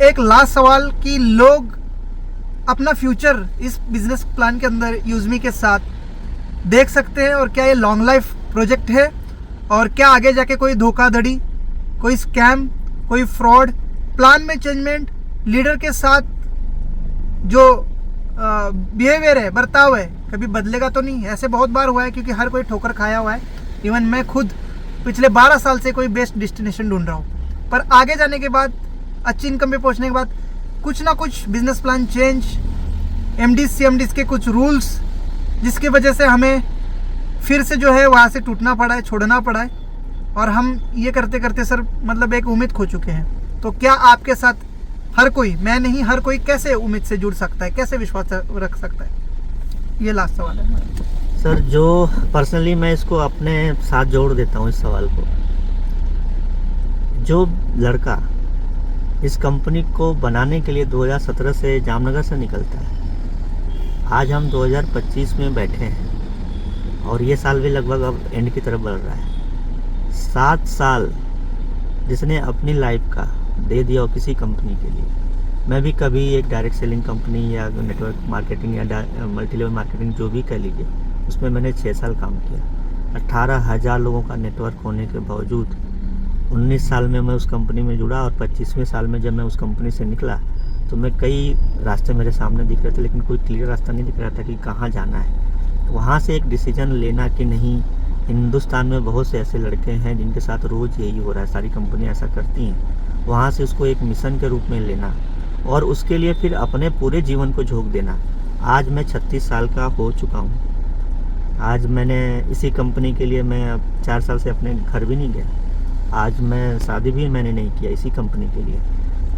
एक लास्ट सवाल कि लोग अपना फ्यूचर इस बिजनेस प्लान के अंदर यूज़मी के साथ देख सकते हैं, और क्या ये लॉन्ग लाइफ प्रोजेक्ट है, और क्या आगे जाके कोई धोखाधड़ी, कोई स्कैम, कोई फ्रॉड, प्लान में चेंजमेंट, लीडर के साथ जो बिहेवियर है, बर्ताव है, कभी बदलेगा तो नहीं। ऐसे बहुत बार हुआ है, क्योंकि हर कोई ठोकर खाया हुआ है। इवन मैं खुद पिछले 12 साल से कोई बेस्ट डेस्टिनेशन ढूंढ रहा हूँ, पर आगे जाने के बाद, अच्छी इनकम पे पहुँचने के बाद कुछ ना कुछ बिजनेस प्लान चेंज, एमडीज सीएमडीज के कुछ रूल्स, जिसकी वजह से हमें फिर से जो है वहाँ से टूटना पड़ा है, छोड़ना पड़ा है, और हम ये करते करते सर मतलब एक उम्मीद खो चुके हैं। तो क्या आपके साथ हर कोई, मैं नहीं, हर कोई कैसे उम्मीद से जुड़ सकता है, कैसे विश्वास रख सकता है? ये लास्ट सवाल है सर। जो पर्सनली मैं इसको अपने साथ जोड़ देता हूँ इस सवाल को। जो लड़का इस कंपनी को बनाने के लिए 2017 से जामनगर से निकलता है, आज हम 2025 में बैठे हैं और ये साल भी लगभग अब एंड की तरफ बढ़ रहा है। 7 साल जिसने अपनी लाइफ का दे दिया हो किसी कंपनी के लिए। मैं भी कभी एक डायरेक्ट सेलिंग कंपनी या नेटवर्क मार्केटिंग या मल्टी लेवल मार्केटिंग जो भी कह लीजिए, उसमें मैंने 6 साल काम किया। 18,000 लोगों का नेटवर्क होने के बावजूद 19 साल में मैं उस कंपनी में जुड़ा, और 25वें साल में जब मैं उस कंपनी से निकला तो मैं कई रास्ते मेरे सामने दिख रहे थे, लेकिन कोई क्लियर रास्ता नहीं दिख रहा था कि कहाँ जाना है। वहाँ से एक डिसीजन लेना कि नहीं, हिंदुस्तान में बहुत से ऐसे लड़के हैं जिनके साथ रोज़ यही हो रहा है, सारी कंपनियाँ ऐसा करती हैं। वहाँ से उसको एक मिशन के रूप में लेना और उसके लिए फिर अपने पूरे जीवन को झोंक देना। आज मैं 36 साल का हो चुका हूँ। आज मैंने इसी कंपनी के लिए मैं अब 4 साल से अपने घर भी नहीं गया। आज मैं शादी भी मैंने नहीं किया इसी कंपनी के लिए।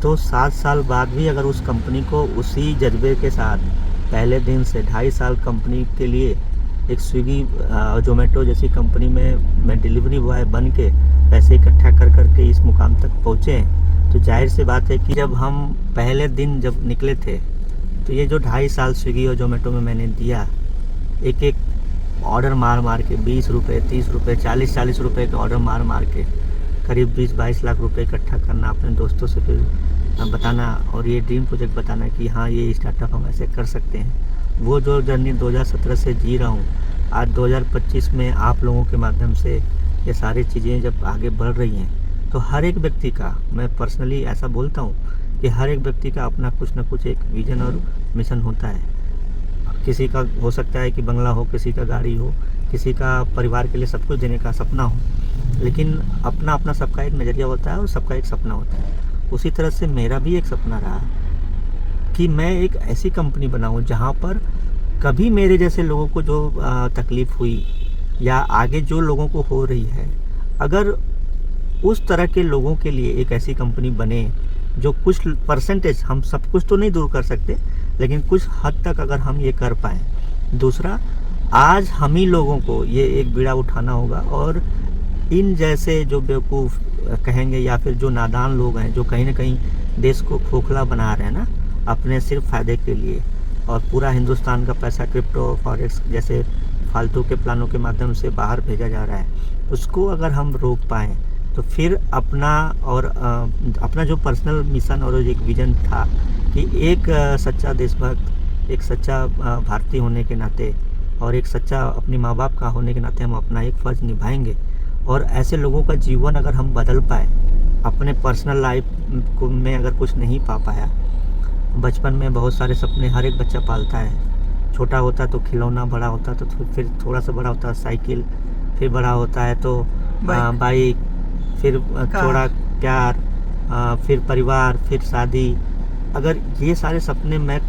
तो 7 साल बाद भी अगर उस कंपनी को उसी जज्बे के साथ पहले दिन से 2.5 साल कंपनी के लिए एक स्विगी जोमेटो जैसी कंपनी में मैं डिलीवरी बॉय बन के पैसे इकट्ठा कर करके इस मुकाम तक पहुँचे हैं, तो जाहिर सी बात है कि जब हम पहले दिन जब निकले थे तो ये जो 2.5 साल स्विगी और जोमेटो में मैंने दिया, एक एक ऑर्डर मार मार के 20 रुपये, 30 रुपये, 40 रुपये के ऑर्डर मार मार के करीब 20-22 लाख रुपए इकट्ठा करना, अपने दोस्तों से फिर बताना और ये ड्रीम प्रोजेक्ट बताना कि हाँ ये स्टार्टअप हम ऐसे कर सकते हैं। वो जो जर्नी 2017 से जी रहा हूँ, आज 2025 में आप लोगों के माध्यम से ये सारी चीज़ें जब आगे बढ़ रही हैं, तो हर एक व्यक्ति का, मैं पर्सनली ऐसा बोलता हूँ कि हर एक व्यक्ति का अपना कुछ ना कुछ एक विजन और मिशन होता है। किसी का हो सकता है कि बंगला हो, किसी का गाड़ी हो, किसी का परिवार के लिए सब कुछ देने का सपना हो, लेकिन अपना अपना सबका एक नज़रिया होता है और सबका एक सपना होता है। उसी तरह से मेरा भी एक सपना रहा कि मैं एक ऐसी कंपनी बनाऊं जहां पर कभी मेरे जैसे लोगों को जो तकलीफ़ हुई या आगे जो लोगों को हो रही है, अगर उस तरह के लोगों के लिए एक ऐसी कंपनी बने जो कुछ परसेंटेज, हम सब कुछ तो नहीं दूर कर सकते, लेकिन कुछ हद तक अगर हम ये कर पाएँ। दूसरा, आज हम ही लोगों को ये एक बीड़ा उठाना होगा और इन जैसे जो बेवकूफ़ कहेंगे या फिर जो नादान लोग हैं, जो कहीं ना कहीं देश को खोखला बना रहे हैं ना अपने सिर्फ फ़ायदे के लिए, और पूरा हिंदुस्तान का पैसा क्रिप्टो फॉरेक्स जैसे फालतू के प्लानों के माध्यम से बाहर भेजा जा रहा है, उसको अगर हम रोक पाएँ तो फिर अपना जो पर्सनल मिशन और एक विज़न था कि एक सच्चा देशभक्त, एक सच्चा भारतीय होने के नाते और एक सच्चा अपने माँ बाप का होने के नाते हम अपना एक फ़र्ज़ निभाएंगे। और ऐसे लोगों का जीवन अगर हम बदल पाए, अपने पर्सनल लाइफ को में अगर कुछ नहीं पा पाया, बचपन में बहुत सारे सपने हर एक बच्चा पालता है। छोटा होता तो खिलौना, बड़ा होता तो फिर थोड़ा सा बड़ा होता साइकिल, फिर बड़ा होता है तो बाइक, फिर थोड़ा प्यार, फिर परिवार, फिर शादी। अगर ये सारे सपने मैं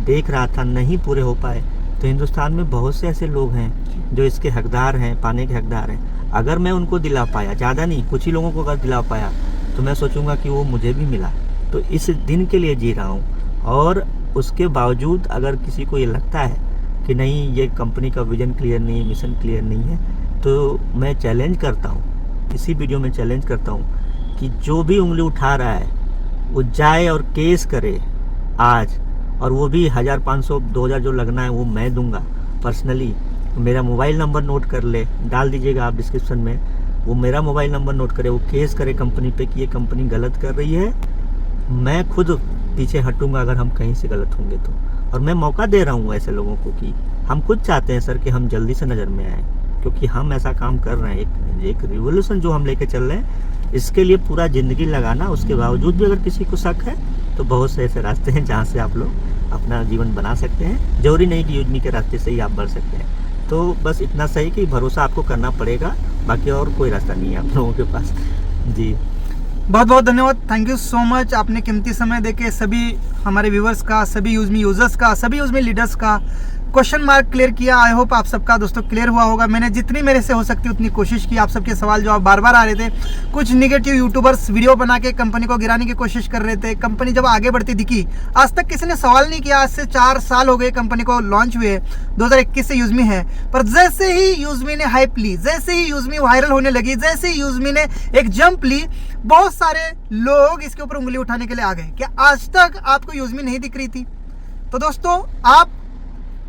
देख रहा था नहीं पूरे हो पाए, तो हिंदुस्तान में बहुत से ऐसे लोग हैं जो इसके हकदार हैं, पाने के हकदार हैं। अगर मैं उनको दिला पाया, ज़्यादा नहीं, कुछ ही लोगों को अगर दिला पाया, तो मैं सोचूंगा कि वो मुझे भी मिला। तो इस दिन के लिए जी रहा हूँ। और उसके बावजूद अगर किसी को ये लगता है कि नहीं ये कंपनी का विज़न क्लियर नहीं है, मिशन क्लियर नहीं है, तो मैं चैलेंज करता हूँ, इसी वीडियो में चैलेंज करता हूँ कि जो भी उंगली उठा रहा है वो जाए और केस करे आज, और वो भी 1000, 500, 2000 जो लगना है वो मैं दूंगा पर्सनली। मेरा मोबाइल नंबर नोट कर ले, डाल दीजिएगा आप डिस्क्रिप्शन में, वो मेरा मोबाइल नंबर नोट करे, वो केस करे कंपनी पे कि ये कंपनी गलत कर रही है, मैं खुद पीछे हटूंगा अगर हम कहीं से गलत होंगे तो। और मैं मौका दे रहा हूँ ऐसे लोगों को कि हम खुद चाहते हैं सर कि हम जल्दी से नज़र में आए, क्योंकि हम ऐसा काम कर रहे हैं, एक रिवोल्यूशन जो हम लेके चल रहे हैं, इसके लिए पूरा ज़िंदगी लगाना। उसके बावजूद भी अगर किसी को शक है तो बहुत से ऐसे रास्ते हैं जहाँ से आप लोग अपना जीवन बना सकते हैं। जरूरी नहीं कि यूजमी के रास्ते से ही आप बढ़ सकते हैं। तो बस इतना सही कि भरोसा आपको करना पड़ेगा, बाकी और कोई रास्ता नहीं है आप लोगों के पास। जी बहुत बहुत धन्यवाद, थैंक यू सो मच। आपने कीमती समय देके सभी हमारे व्यूवर्स का, सभी यूजमी यूजर्स का, सभी यूजमी लीडर्स का क्वेश्चन मार्क क्लियर किया। आई होप आप सबका दोस्तों क्लियर हुआ होगा। मैंने जितनी मेरे से हो सकती उतनी कोशिश की। आप सबके सवाल जवाब बार बार आ रहे थे। कुछ निगेटिव यूट्यूबर्स वीडियो बना के कंपनी को गिराने की कोशिश कर रहे थे। कंपनी जब आगे बढ़ती दिखी, आज तक किसी ने सवाल नहीं किया। आज से 4 साल हो गए कंपनी को लॉन्च हुए, 2021 से यूजमी है। पर जैसे ही यूजमी ने हाइप ली, जैसे ही यूजमी वायरल होने लगी, जैसे ही यूजमी ने एक जंप ली, बहुत सारे लोग इसके ऊपर उंगली उठाने के लिए आ गए। क्या आज तक आपको यूजमी नहीं दिख रही थी? तो दोस्तों आप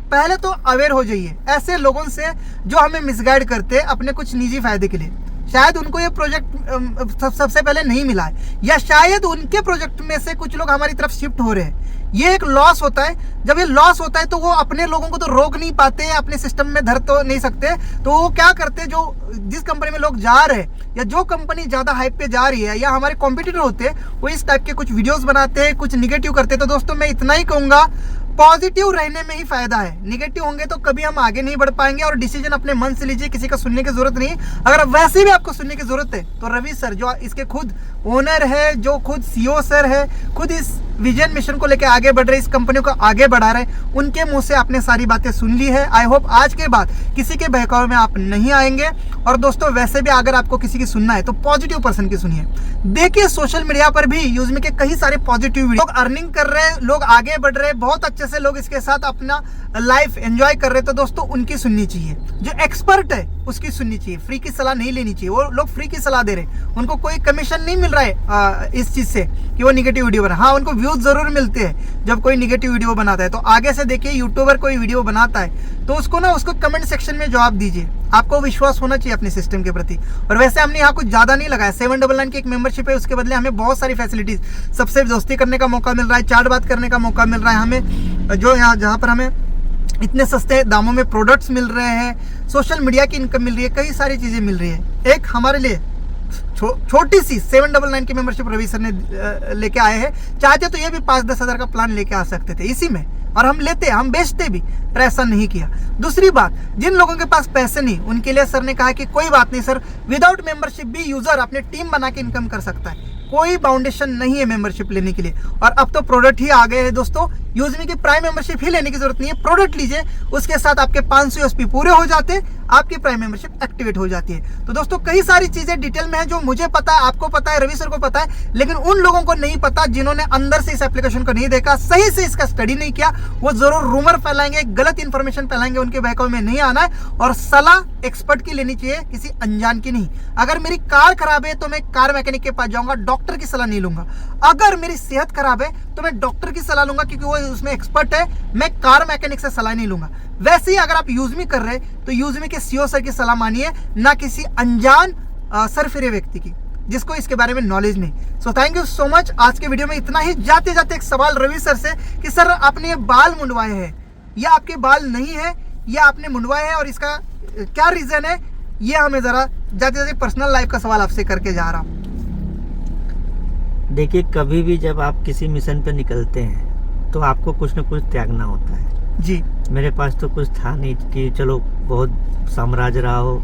पहले तो अवेयर हो जाइए ऐसे लोगों से जो हमें मिसगाइड करते हैं अपने कुछ निजी फायदे के लिए। शायद उनको ये प्रोजेक्ट सबसे पहले नहीं मिला है, या शायद उनके प्रोजेक्ट में से कुछ लोग हमारी तरफ शिफ्ट हो रहे हैं। ये एक लॉस होता है। जब ये लॉस होता है तो वो अपने लोगों को तो रोक नहीं पाते, अपने सिस्टम में धर तो नहीं सकते। तो वो क्या करते हैं, जो जिस कंपनी में लोग जा रहे हैं या जो कंपनी ज़्यादा हाइप पे जा रही है या हमारे कॉम्पिटिटर होते हैं, वो इस टाइप के कुछ वीडियोस बनाते हैं, कुछ निगेटिव करते हैं। तो दोस्तों मैं इतना ही कहूँगा, पॉजिटिव रहने में ही फायदा है। निगेटिव होंगे तो कभी हम आगे नहीं बढ़ पाएंगे। और डिसीजन अपने मन से लीजिए, किसी का सुनने की जरूरत नहीं। अगर वैसे भी आपको सुनने की जरूरत है तो रवि सर जो इसके खुद ओनर है, जो खुद सीईओ सर है, खुद इस विजन मिशन को लेकर आगे बढ़ रहे, इस कंपनी को आगे बढ़ा रहे, उनके मुंह से आपने सारी बातें सुन ली है। आई होप आज के बाद किसी के बहकावे में आप नहीं आएंगे। और दोस्तों वैसे भी अगर आपको किसी की सुनना है तो पॉजिटिव पर्सन की सुनिए। देखिए सोशल मीडिया पर भी यूजमी के कई सारे पॉजिटिव लोग अर्निंग कर रहे हैं, लोग आगे बढ़ रहे हैं, बहुत अच्छे से लोग इसके साथ अपना लाइफ एंजॉय कर रहे हैं। तो दोस्तों उनकी सुननी चाहिए, जो एक्सपर्ट है उसकी सुननी चाहिए। फ्री की सलाह नहीं लेनी चाहिए। वो लोग फ्री की सलाह दे रहे हैं, उनको कोई कमीशन नहीं मिल रहा है इस चीज से कि वो निगेटिव वीडियो बना। हाँ, उनको व्यूज जरूर मिलते हैं जब कोई निगेटिव वीडियो बनाता है। तो आगे से देखिए, यूट्यूबर कोई वीडियो बनाता है तो उसको कमेंट सेक्शन में जवाब दीजिए। आपको विश्वास होना चाहिए अपने सिस्टम के प्रति। और वैसे हमने यहाँ कुछ ज़्यादा नहीं लगाया। 799 की एक मेंबरशिप है, उसके बदले हमें बहुत सारी फैसिलिटीज, सबसे दोस्ती करने का मौका मिल रहा है, चाट बात करने का मौका मिल रहा है हमें, जो यहाँ जहाँ पर हमें इतने सस्ते दामों में प्रोडक्ट्स मिल रहे हैं, सोशल मीडिया की इनकम मिल रही है, कई सारी चीज़ें मिल रही है। एक हमारे लिए छोटी सी 799 की मेंबरशिप रवि सर ने लेके आए हैं। चाहते तो ये भी 5-10 हज़ार का प्लान लेके आ सकते थे इसी में, और हम लेते, हम बेचते भी, पर ऐसा नहीं किया। दूसरी बात, जिन लोगों के पास पैसे नहीं उनके लिए सर ने कहा कि कोई बात नहीं सर, विदाउट मेंबरशिप भी यूजर अपने टीम बना के इनकम कर सकता है। कोई बाउंडेशन नहीं है मेंबरशिप लेने के लिए। और अब तो प्रोडक्ट ही आ गए हैं दोस्तों, यूजमी की प्राइम मेंबरशिप ही लेने की जरूरत नहीं है। प्रोडक्ट लीजिए, उसके साथ आपके 500 यूएसपी पूरे हो जाते, आपकी प्राइम मेंबरशिप एक्टिवेट हो जाती है। तो दोस्तों कई सारी चीजें डिटेल में है जो मुझे पता है, आपको पता है, रवि सर को पता है, लेकिन उन लोगों को नहीं पता जिन्होंने अंदर से इस एप्लीकेशन को नहीं देखा, सही से इसका स्टडी नहीं किया। वो जरूर रूमर फैलाएंगे, गलत इंफॉर्मेशन फैलाएंगे, उनके बहकावे में नहीं आना है। और सलाह एक्सपर्ट की लेनी चाहिए, किसी अनजान की नहीं। अगर मेरी कार खराब है तो मैं कार मैकेनिक के पास जाऊंगा, डॉक्टर की सलाह नहीं लूंगा। अगर मेरी सेहत खराब है तो मैं डॉक्टर की सलाह लूंगा क्योंकि वो उसमें एक्सपर्ट है, मैं कार मैकेनिक से सलाह नहीं लूंगा। वैसे ही अगर आप यूजमी कर रहे तो यूजमी के सीईओ सर की सलाह मानिए, ना किसी अनजान सरफिरे व्यक्ति की जिसको इसके बारे में नॉलेज नहीं। So thank you so much. आज के वीडियो में इतना ही। जाते जाते एक सवाल रवि सर से कि सर आपने ये बाल मुंडवाए हैं या आपके बाल नहीं है या आपने मुंडवाए हैं और इसका क्या रीजन है, ये हमें जरा जाते जाते पर्सनल लाइफ का सवाल आपसे करके जा रहा हूँ। देखिए, कभी भी जब आप किसी मिशन पे निकलते हैं तो आपको कुछ न कुछ त्यागना होता है जी। मेरे पास तो कुछ था नहीं कि चलो बहुत साम्राज्य रहा हो,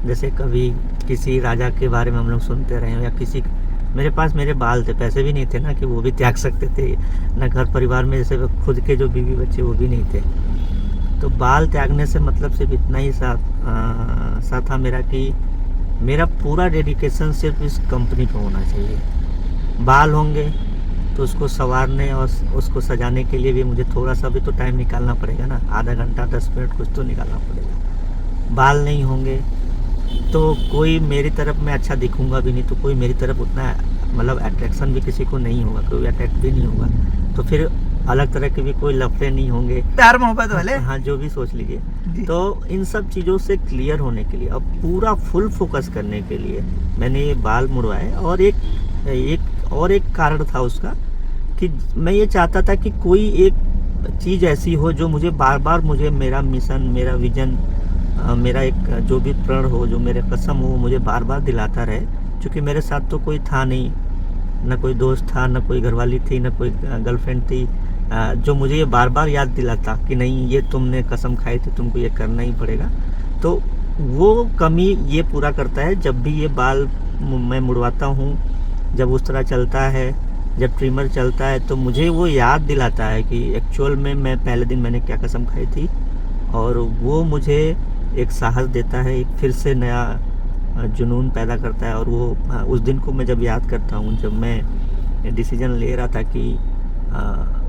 जैसे कभी किसी राजा के बारे में हम लोग सुनते रहे हो, या किसी, मेरे पास मेरे बाल थे, पैसे भी नहीं थे ना कि वो भी त्याग सकते थे, ना घर परिवार में जैसे खुद के जो बीवी बच्चे वो भी नहीं थे। तो बाल त्यागने से मतलब सिर्फ इतना ही साथ था मेरा कि मेरा पूरा डेडिकेशन सिर्फ इस कंपनी पे होना चाहिए। बाल होंगे तो उसको संवारने और उसको सजाने के लिए भी मुझे थोड़ा सा भी तो टाइम निकालना पड़ेगा ना, आधा घंटा 10 मिनट कुछ तो निकालना पड़ेगा। बाल नहीं होंगे तो कोई मेरी तरफ मैं अच्छा दिखूंगा भी नहीं, तो कोई मेरी तरफ उतना मतलब अट्रैक्शन भी किसी को नहीं होगा, कोई अट्रैक्ट भी नहीं होगा। तो फिर अलग तरह के भी कोई लफड़े नहीं होंगे, प्यार मोहब्बत वाले, हाँ जो भी सोच लीजिए। तो इन सब चीज़ों से क्लियर होने के लिए, अब पूरा फुल फोकस करने के लिए मैंने ये बाल मुड़वाए। और एक कारण था उसका कि मैं ये चाहता था कि कोई एक चीज़ ऐसी हो जो मुझे बार बार मुझे मेरा मिशन, मेरा विजन, मेरा एक जो भी प्रण हो, जो मेरे कसम हो, मुझे बार बार दिलाता रहे। क्योंकि मेरे साथ तो कोई था नहीं, ना कोई दोस्त था, ना कोई घरवाली थी, ना कोई गर्लफ्रेंड थी जो मुझे ये बार बार याद दिलाता कि नहीं ये तुमने कसम खाई थी, तुमको ये करना ही पड़ेगा। तो वो कमी ये पूरा करता है जब भी ये बाल मैं मुड़वाता हूँ, जब उस तरह चलता है, जब ट्रिमर चलता है, तो मुझे वो याद दिलाता है कि एक्चुअल में मैं पहले दिन मैंने क्या कसम खाई थी। और वो मुझे एक साहस देता है, एक फिर से नया जुनून पैदा करता है। और वो उस दिन को मैं जब याद करता हूँ, जब मैं डिसीजन ले रहा था कि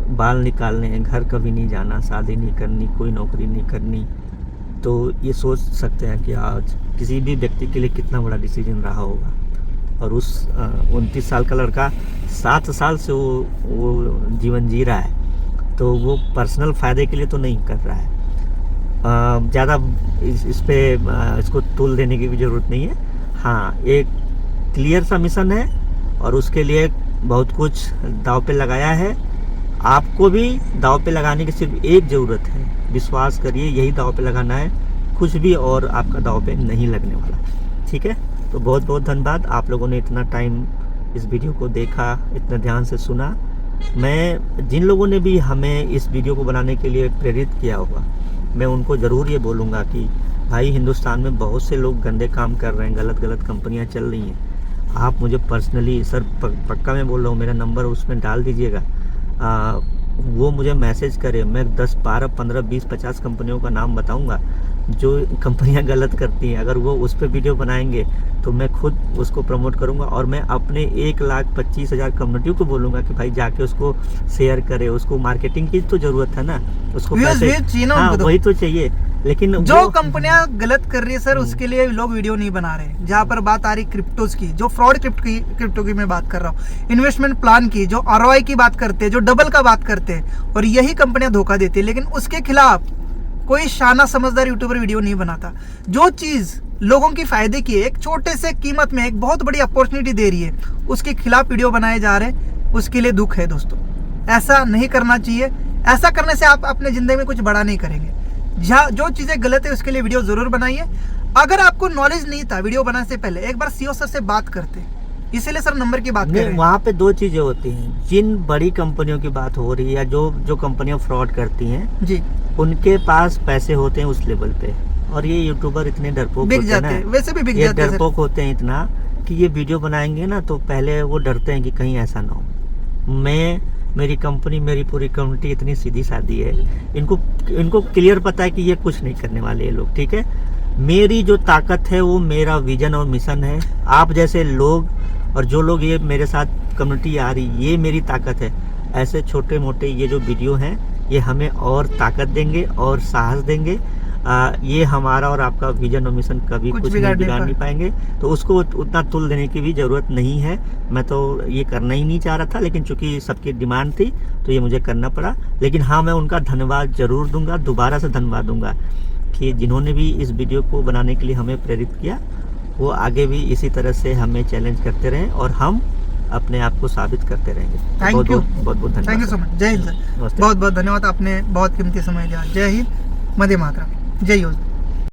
बाल निकालने हैं, घर कभी नहीं जाना, शादी नहीं करनी, कोई नौकरी नहीं करनी, तो ये सोच सकते हैं कि आज किसी भी व्यक्ति के लिए कितना बड़ा डिसीजन रहा होगा। और उस 29 साल का लड़का 7 साल से वो जीवन जी रहा है, तो वो पर्सनल फ़ायदे के लिए तो नहीं कर रहा है। ज़्यादा इस पे इसको तूल देने की भी ज़रूरत नहीं है। हाँ, एक क्लियर सा मिशन है और उसके लिए बहुत कुछ दांव पे लगाया है। आपको भी दांव पे लगाने की सिर्फ एक ज़रूरत है, विश्वास करिए, यही दांव पे लगाना है, कुछ भी और आपका दांव पे नहीं लगने वाला। ठीक है, तो बहुत बहुत धन्यवाद आप लोगों ने इतना टाइम इस वीडियो को देखा, इतना ध्यान से सुना। मैं जिन लोगों ने भी हमें इस वीडियो को बनाने के लिए प्रेरित किया होगा, मैं उनको ज़रूर ये बोलूँगा कि भाई हिंदुस्तान में बहुत से लोग गंदे काम कर रहे हैं, गलत कंपनियां चल रही हैं। आप मुझे पर्सनली सर पक्का मैं बोल रहा हूँ, मेरा नंबर उसमें डाल दीजिएगा, वो मुझे मैसेज करे, मैं 10, 12, 15, 20, 50 कंपनियों का नाम बताऊंगा जो कंपनियां गलत करती हैं। अगर वो उस पर वीडियो बनाएंगे तो मैं खुद उसको प्रमोट करूंगा और मैं अपने 1,25,000 कम्युनिटी को बोलूंगा कि भाई जाके उसको शेयर करे। उसको मार्केटिंग की तो जरूरत है ना, उसको पैसे, हाँ, वही तो चाहिए। लेकिन जो कंपनियां गलत कर रही है सर, उसके लिए लोग वीडियो नहीं बना रहे। जहाँ पर बात आ रही क्रिप्टोज की, जो फ्रॉड क्रिप्टो की मैं बात कर रहा हूँ, इन्वेस्टमेंट प्लान की, जो ROI की बात करते हैं, जो डबल का बात करते हैं, और यही कंपनियां धोखा देती है। लेकिन उसके खिलाफ कोई शाना समझदार यूट्यूबर वीडियो नहीं बनाता। जो चीज लोगों की फायदे की है, एक छोटे से कीमत में एक बहुत बड़ी अपॉर्चुनिटी दे रही है, उसके खिलाफ वीडियो बनाए जा रहे हैं, उसके लिए दुख है दोस्तों। ऐसा नहीं करना चाहिए। ऐसा करने से आप अपने जिंदगी में कुछ बड़ा नहीं करेंगे। जहाँ जो चीजें गलत है उसके लिए वीडियो जरूर बनाइए। अगर आपको नॉलेज नहीं था वीडियो बनाने से पहले, एक बार CEO सर से बात करते, इसीलिए सर नंबर की बात कर रहे हैं। वहाँ पे दो चीजें होती हैं, जिन बड़ी कंपनियों की बात हो रही है या जो कंपनियां फ्रॉड करती हैं जी, उनके पास पैसे होते हैं उस लेवल पे, और ये यूट्यूबर इतने डरपोक होते हैं ना, वैसे भी बिक जाते हैं, डरपोक होते हैं इतना कि ये वीडियो बनाएंगे ना तो पहले वो डरते हैं कि कहीं ऐसा ना हो। मेरी कंपनी, मेरी पूरी कम्युनिटी इतनी सीधी सादी है, इनको क्लियर पता है कि ये कुछ नहीं करने वाले ये लोग। ठीक है, मेरी जो ताकत है वो मेरा विजन और मिशन है। आप जैसे लोग और जो लोग ये मेरे साथ कम्युनिटी आ रही, ये मेरी ताकत है। ऐसे छोटे मोटे ये जो वीडियो हैं ये हमें और ताकत देंगे और साहस देंगे। ये हमारा और आपका विजन और मिशन कभी कुछ बिगाड़ नहीं पाएंगे, तो उसको उतना तुल देने की भी ज़रूरत नहीं है। मैं तो ये करना ही नहीं चाह रहा था, लेकिन चूंकि सबकी डिमांड थी तो ये मुझे करना पड़ा। लेकिन हाँ, मैं उनका धन्यवाद जरूर दूंगा, दोबारा से धन्यवाद दूंगा कि जिन्होंने भी इस वीडियो को बनाने के लिए हमें प्रेरित किया, वो आगे भी इसी तरह से हमें चैलेंज करते रहें और हम अपने आप को साबित करते रहेंगे। थैंक यू, बहुत बहुत धन्यवाद। Thank you so much. जय हिंद सर, बहुत बहुत धन्यवाद, आपने बहुत कीमती समय दिया। जय हिंद, वंदे मातरम, जय योगी।